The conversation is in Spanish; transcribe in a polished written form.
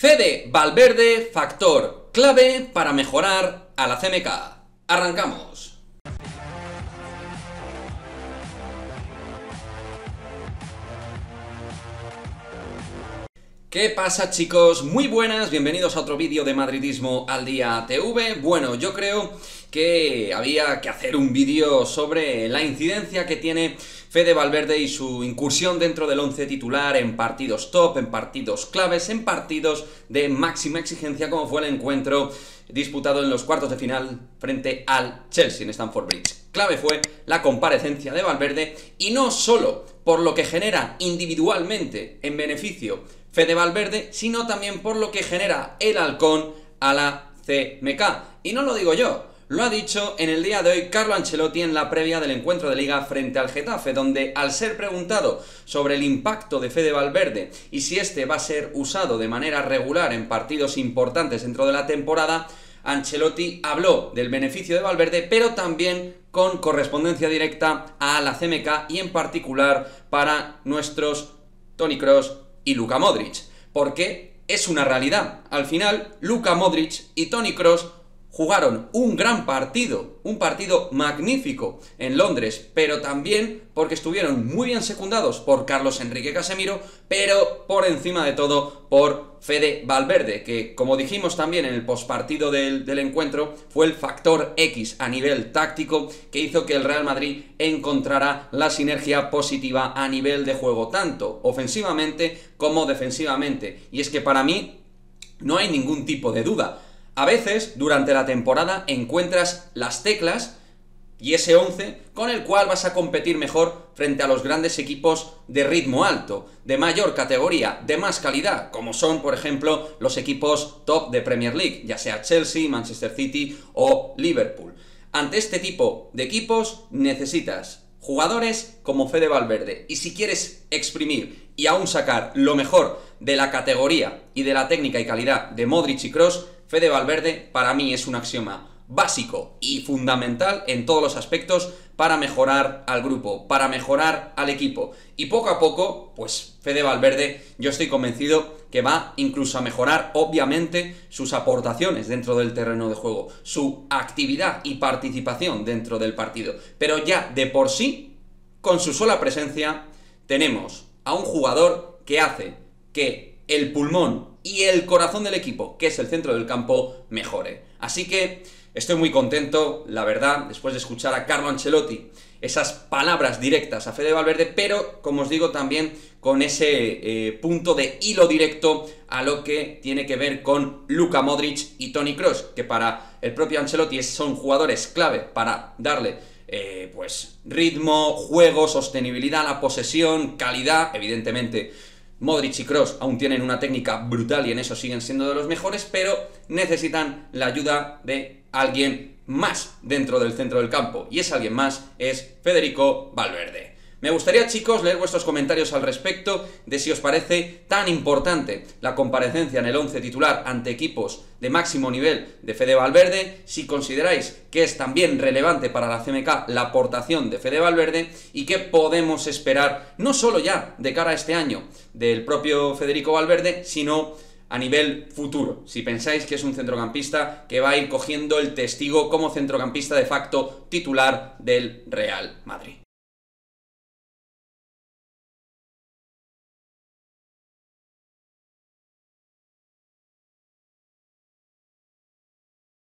Fede Valverde, factor clave para mejorar a la CMK. Arrancamos. ¿Qué pasa, chicos? Muy buenas, bienvenidos a otro vídeo de Madridismo al Día TV. Bueno, yo creo que había que hacer un vídeo sobre la incidencia que tiene Fede Valverde y su incursión dentro del once titular en partidos top, en partidos claves, en partidos de máxima exigencia, como fue el encuentro disputado en los cuartos de final frente al Chelsea en Stamford Bridge. Clave fue la comparecencia de Valverde, y no solo por lo que genera individualmente en beneficio Fede Valverde, sino también por lo que genera el halcón a la CMK. Y no lo digo yo, lo ha dicho en el día de hoy Carlo Ancelotti en la previa del encuentro de Liga frente al Getafe, donde al ser preguntado sobre el impacto de Fede Valverde y si este va a ser usado de manera regular en partidos importantes dentro de la temporada, Ancelotti habló del beneficio de Valverde, pero también con correspondencia directa a la CMK y en particular para nuestros Toni Kroos y Luka Modric, porque es una realidad. Al final, Luka Modric y Toni Kroos jugaron un gran partido, un partido magnífico en Londres, pero también porque estuvieron muy bien secundados por Carlos Enrique Casemiro, pero por encima de todo por Fede Valverde, que, como dijimos también en el postpartido del encuentro, fue el factor X a nivel táctico que hizo que el Real Madrid encontrara la sinergia positiva a nivel de juego, tanto ofensivamente como defensivamente. Y es que para mí no hay ningún tipo de duda. A veces, durante la temporada, encuentras las teclas y ese 11 con el cual vas a competir mejor frente a los grandes equipos de ritmo alto, de mayor categoría, de más calidad, como son, por ejemplo, los equipos top de Premier League, ya sea Chelsea, Manchester City o Liverpool. Ante este tipo de equipos necesitas jugadores como Fede Valverde, y si quieres exprimir y aún sacar lo mejor de la categoría y de la técnica y calidad de Modric y Kroos, Fede Valverde para mí es un axioma básico y fundamental en todos los aspectos para mejorar al grupo, para mejorar al equipo. Y poco a poco, pues Fede Valverde, yo estoy convencido que va incluso a mejorar, obviamente, sus aportaciones dentro del terreno de juego, su actividad y participación dentro del partido. Pero ya de por sí, con su sola presencia, tenemos a un jugador que hace que el pulmón y el corazón del equipo, que es el centro del campo, mejore. Así que estoy muy contento, la verdad, después de escuchar a Carlo Ancelotti esas palabras directas a Fede Valverde, pero, como os digo, también con ese punto de hilo directo a lo que tiene que ver con Luka Modric y Toni Kroos, que para el propio Ancelotti son jugadores clave para darle pues ritmo, juego, sostenibilidad a la posesión, calidad. Evidentemente Modric y Kroos aún tienen una técnica brutal y en eso siguen siendo de los mejores, pero necesitan la ayuda de alguien más dentro del centro del campo, y ese alguien más es Federico Valverde. Me gustaría, chicos, leer vuestros comentarios al respecto de si os parece tan importante la comparecencia en el once titular ante equipos de máximo nivel de Fede Valverde, si consideráis que es también relevante para la CMK la aportación de Fede Valverde y qué podemos esperar no solo ya de cara a este año del propio Federico Valverde, sino a nivel futuro, si pensáis que es un centrocampista que va a ir cogiendo el testigo como centrocampista de facto titular del Real Madrid.